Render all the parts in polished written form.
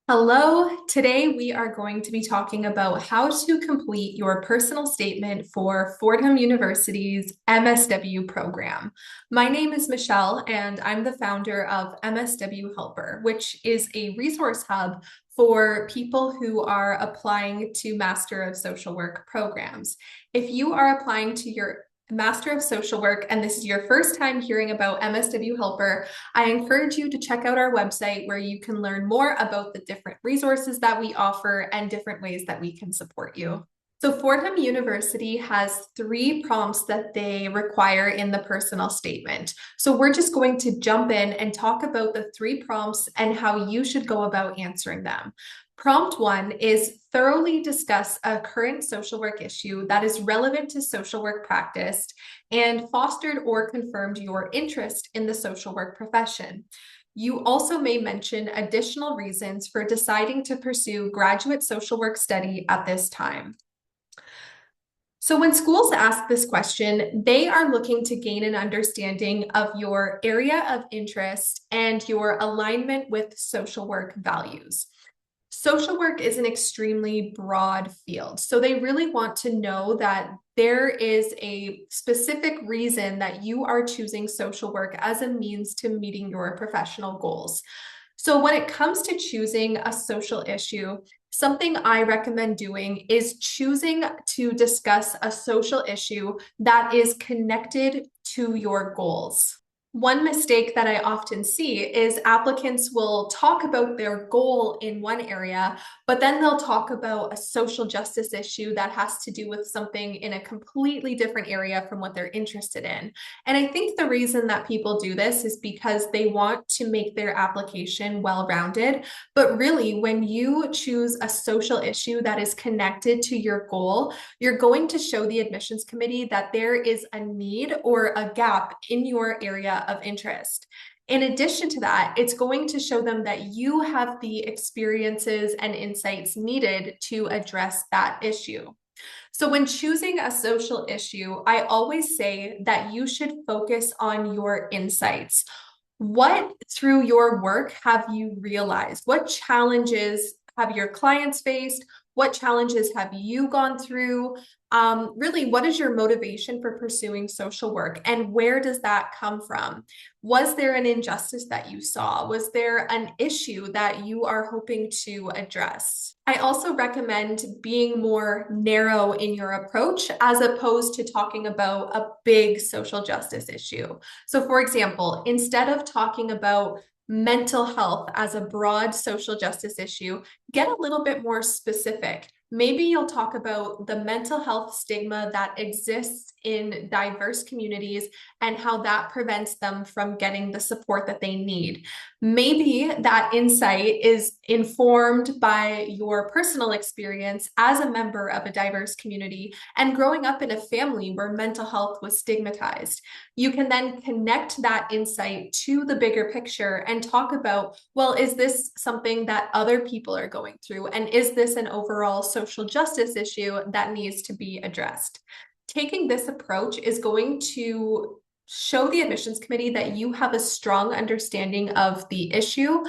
Hello, today we are going to be talking about how to complete your personal statement for Fordham University's MSW program. My name is Michelle, and I'm the founder of MSW Helper, which is a resource hub for people who are applying to Master of Social Work programs. If you are applying to your Master of Social Work, and this is your first time hearing about MSW Helper, I encourage you to check out our website where you can learn more about the different resources that we offer and different ways that we can support you. So Fordham University has 3 prompts that they require in the personal statement. So we're just going to jump in and talk about the 3 prompts and how you should go about answering them. Prompt 1 is thoroughly discuss a current social work issue that is relevant to social work practice and fostered or confirmed your interest in the social work profession. You also may mention additional reasons for deciding to pursue graduate social work study at this time. So when schools ask this question, they are looking to gain an understanding of your area of interest and your alignment with social work values. Social work is an extremely broad field. So they really want to know that there is a specific reason that you are choosing social work as a means to meeting your professional goals. So when it comes to choosing a social issue, something I recommend doing is choosing to discuss a social issue that is connected to your goals. One mistake that I often see is applicants will talk about their goal in one area, but then they'll talk about a social justice issue that has to do with something in a completely different area from what they're interested in. And I think the reason that people do this is because they want to make their application well-rounded. But really, when you choose a social issue that is connected to your goal, you're going to show the admissions committee that there is a need or a gap in your area of interest. In addition to that, it's going to show them that you have the experiences and insights needed to address that issue. So when choosing a social issue, I always say that you should focus on your insights. What through your work have you realized? What challenges have your clients faced? What challenges have you gone through? Really, what is your motivation for pursuing social work and where does that come from? Was there an injustice that you saw? Was there an issue that you are hoping to address? I also recommend being more narrow in your approach as opposed to talking about a big social justice issue. So, for example, instead of talking about mental health as a broad social justice issue, get a little bit more specific. Maybe you'll talk about the mental health stigma that exists in diverse communities and how that prevents them from getting the support that they need. Maybe that insight is informed by your personal experience as a member of a diverse community and growing up in a family where mental health was stigmatized. You can then connect that insight to the bigger picture and talk about, well, is this something that other people are going through? And is this an overall social justice issue that needs to be addressed? Taking this approach is going to show the admissions committee that you have a strong understanding of the issue,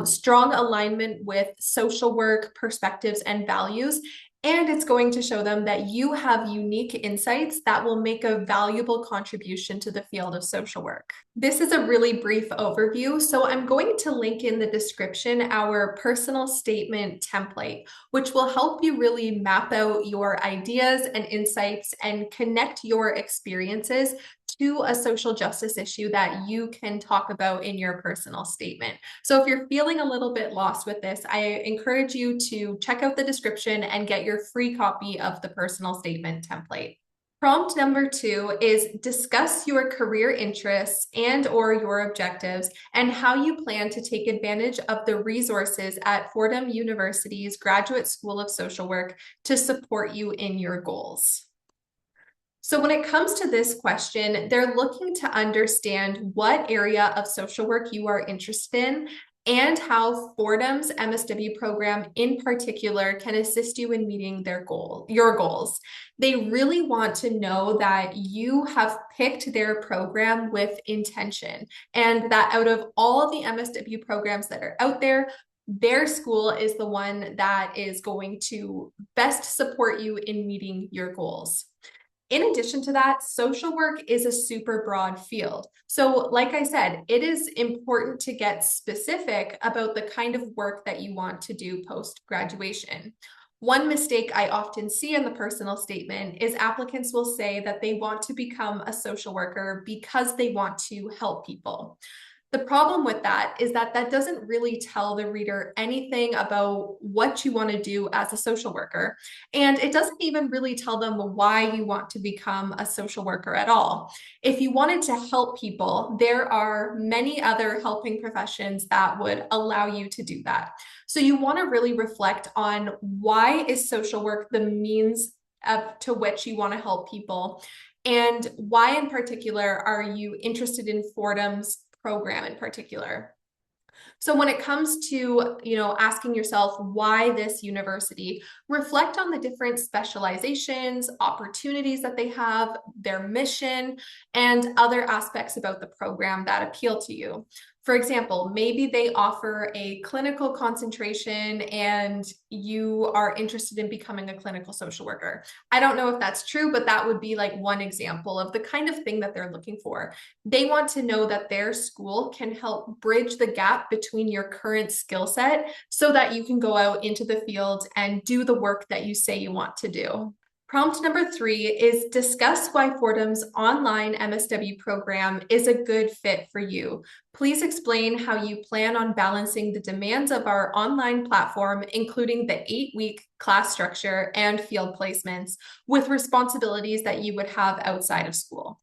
strong alignment with social work perspectives and values, and it's going to show them that you have unique insights that will make a valuable contribution to the field of social work. This is a really brief overview, so I'm going to link in the description our personal statement template, which will help you really map out your ideas and insights and connect your experiences to a social justice issue that you can talk about in your personal statement. So if you're feeling a little bit lost with this, I encourage you to check out the description and get your free copy of the personal statement template. Prompt number 2 is discuss your career interests and or your objectives and how you plan to take advantage of the resources at Fordham University's Graduate School of Social Work to support you in your goals. So when it comes to this question, they're looking to understand what area of social work you are interested in and how Fordham's MSW program in particular can assist you in meeting your goals. They really want to know that you have picked their program with intention and that out of all of the MSW programs that are out there, their school is the one that is going to best support you in meeting your goals. In addition to that, social work is a super broad field. So, like I said, it is important to get specific about the kind of work that you want to do post graduation. One mistake I often see in the personal statement is applicants will say that they want to become a social worker because they want to help people. The problem with that is that that doesn't really tell the reader anything about what you want to do as a social worker. And it doesn't even really tell them why you want to become a social worker at all. If you wanted to help people, there are many other helping professions that would allow you to do that. So you want to really reflect on why is social work the means to which you want to help people, and why in particular are you interested in Fordham's program in particular. So when it comes to, asking yourself why this university, reflect on the different specializations, opportunities that they have, their mission, and other aspects about the program that appeal to you. For example, maybe they offer a clinical concentration and you are interested in becoming a clinical social worker. I don't know if that's true, but that would be like one example of the kind of thing that they're looking for. They want to know that their school can help bridge the gap between your current skill set so that you can go out into the field and do the work that you say you want to do. Prompt number 3 is discuss why Fordham's online MSW program is a good fit for you. Please explain how you plan on balancing the demands of our online platform, including the 8-week class structure and field placements, with responsibilities that you would have outside of school.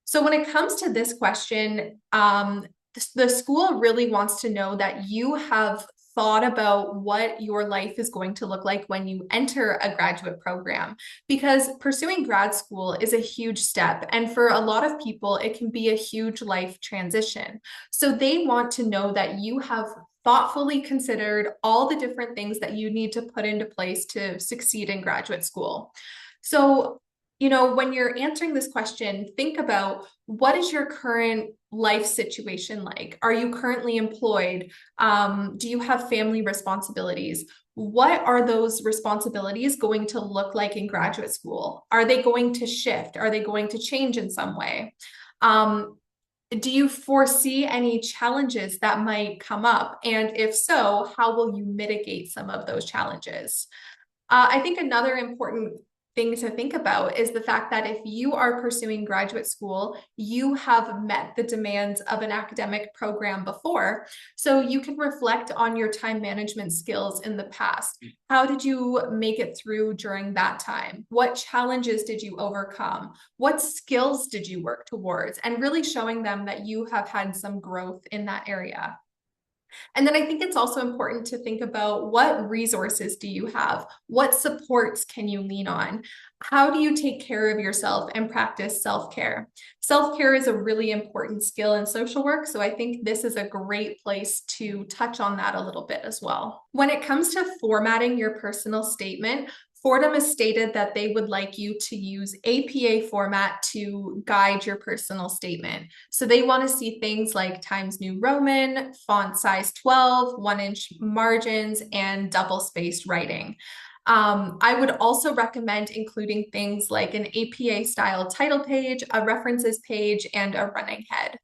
So when it comes to this question, the school really wants to know that you have thought about what your life is going to look like when you enter a graduate program, because pursuing grad school is a huge step. And for a lot of people, it can be a huge life transition. So they want to know that you have thoughtfully considered all the different things that you need to put into place to succeed in graduate school. So when you're answering this question, think about what is your current life situation like? Are you currently employed? Do you have family responsibilities? What are those responsibilities going to look like in graduate school? Are they going to shift? Are they going to change in some way? Do you foresee any challenges that might come up? And if so, how will you mitigate some of those challenges? I think another important thing to think about is the fact that if you are pursuing graduate school, you have met the demands of an academic program before. So you can reflect on your time management skills in the past. How did you make it through during that time? What challenges did you overcome? What skills did you work towards? And really showing them that you have had some growth in that area. And then I think it's also important to think about what resources do you have? What supports can you lean on? How do you take care of yourself and practice self-care? Self-care is a really important skill in social work, so I think this is a great place to touch on that a little bit as well. When it comes to formatting your personal statement, Fordham has stated that they would like you to use APA format to guide your personal statement. So they want to see things like Times New Roman, font size 12, 1-inch margins, and double-spaced writing. I would also recommend including things like an APA style title page, a references page, and a running head.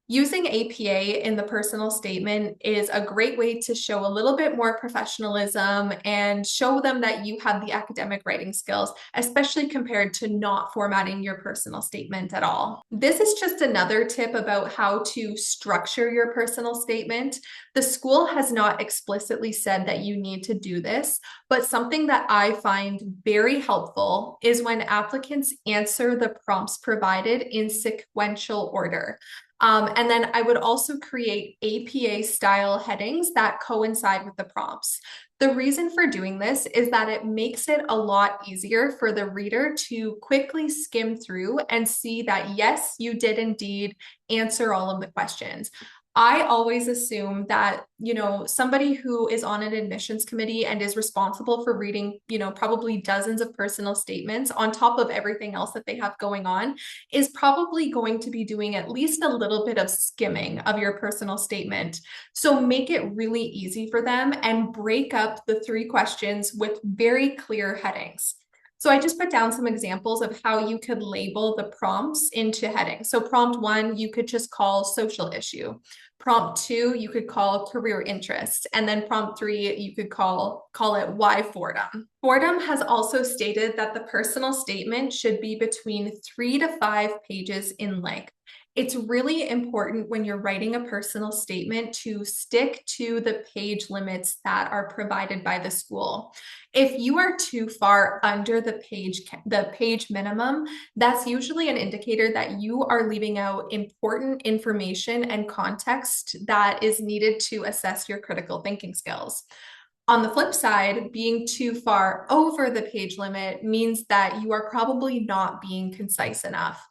Using APA in the personal statement is a great way to show a little bit more professionalism and show them that you have the academic writing skills, especially compared to not formatting your personal statement at all. This is just another tip about how to structure your personal statement. The school has not explicitly said that you need to do this, but something that I find very helpful is when applicants answer the prompts provided in sequential order. And then I would also create APA style headings that coincide with the prompts. The reason for doing this is that it makes it a lot easier for the reader to quickly skim through and see that, yes, you did indeed answer all of the questions. I always assume that, somebody who is on an admissions committee and is responsible for reading, probably dozens of personal statements on top of everything else that they have going on is probably going to be doing at least a little bit of skimming of your personal statement. So make it really easy for them and break up the three questions with very clear headings. So I just put down some examples of how you could label the prompts into headings. So prompt one, you could just call social issue. Prompt two, you could call career interest. And then prompt three, you could call it why Fordham. Fordham has also stated that the personal statement should be between 3 to 5 pages in length. It's really important when you're writing a personal statement to stick to the page limits that are provided by the school. If you are too far under the page minimum, that's usually an indicator that you are leaving out important information and context that is needed to assess your critical thinking skills. On the flip side, being too far over the page limit means that you are probably not being concise enough.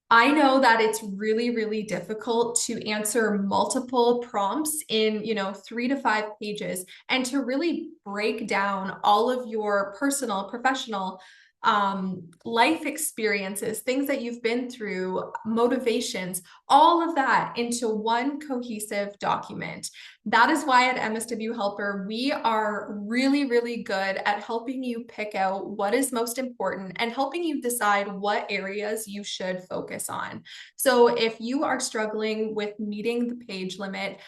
I know that it's really, really difficult to answer multiple prompts in, 3 to 5 pages and to really break down all of your personal, professional, life experiences, things that you've been through, motivations, all of that into one cohesive document. That is why at MSW Helper, we are really, really good at helping you pick out what is most important and helping you decide what areas you should focus on. So if you are struggling with meeting the page limit,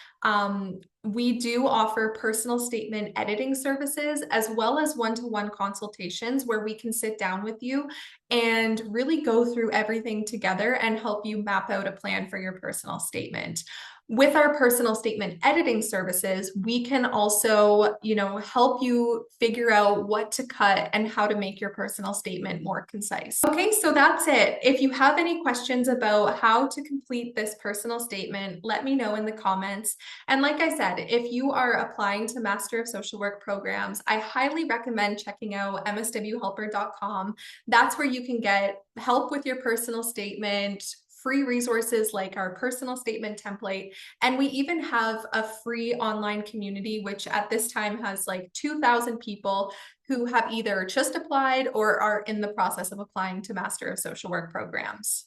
we do offer personal statement editing services as well as one-to-one consultations where we can sit down with you and really go through everything together and help you map out a plan for your personal statement. With our personal statement editing services, we can also, help you figure out what to cut and how to make your personal statement more concise. Okay, so that's it. If you have any questions about how to complete this personal statement, let me know in the comments. And like I said, if you are applying to Master of Social Work programs, I highly recommend checking out mswhelper.com. That's where you can get help with your personal statement, free resources like our personal statement template. And we even have a free online community, which at this time has like 2,000 people who have either just applied or are in the process of applying to Master of Social Work programs.